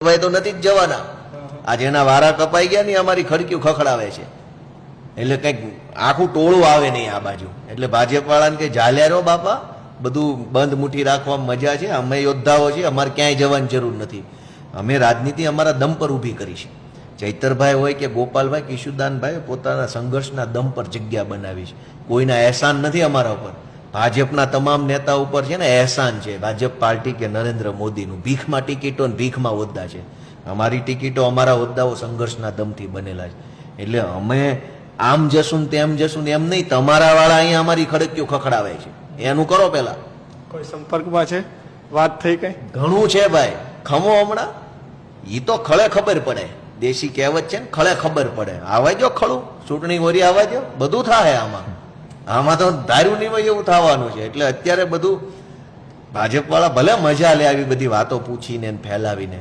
ભાઈ તો નથી જ જવાના. આજે એના વારા કપાઈ ગયા ને અમારી ખડક્યું ખખડાવે છે, એટલે કઈક આખું ટોળું આવે નહીં આ બાજુ. એટલે ભાજપ વાળાને કે જાલ્યા રહો બાપા, બધું બંધ મુઠ્ઠી રાખવામાં મજા છે, અમે યોદ્ધાઓ છીએ, અમારે ક્યાંય જવાની જરૂર નથી. અમે રાજનીતિ અમારા દમ પર ઊભી કરી છે. ચૈતરભાઈ હોય કે ગોપાલભાઈ કિશુદાનભાઈ પોતાના સંઘર્ષના દમ પર જગ્યા બનાવી છે. કોઈના અહેસાન નથી અમારા ઉપર. ભાજપના તમામ નેતા ઉપર છે ને અહેસાન છે ભાજપ પાર્ટી કે નરેન્દ્ર મોદીનું. ભીખમાં ટિકિટો ને ભીખમાં હોદ્દા છે. અમારી ટિકિટો અમારા હોદ્દાઓ સંઘર્ષના દમથી બનેલા છે. એટલે અમે આમ જશું તેમ જશું એમ નહીં, તમારા વાળા અહીંયા અમારી ખડક્યું ખખડાવે છે, એનું કરો પેલા. કોઈ સંપર્કમાં છે? વાત થઈ કઈ? ઘણું છે ભાઈ, ખમો હમણાં. ઈ તો ખળે ખબર પડે, દેશી કહેવત છે ને, ખળે ખબર પડે. આવા જો ખળું ચૂંટણી વરી આવા જો, બધું થાય આમાં. આમાં તો ધાર્યું નહીં હોય એવું થવાનું છે. એટલે અત્યારે બધું ભાજપ વાળા ભલે મજા લે આવી બધી વાતો પૂછીને ફેલાવીને,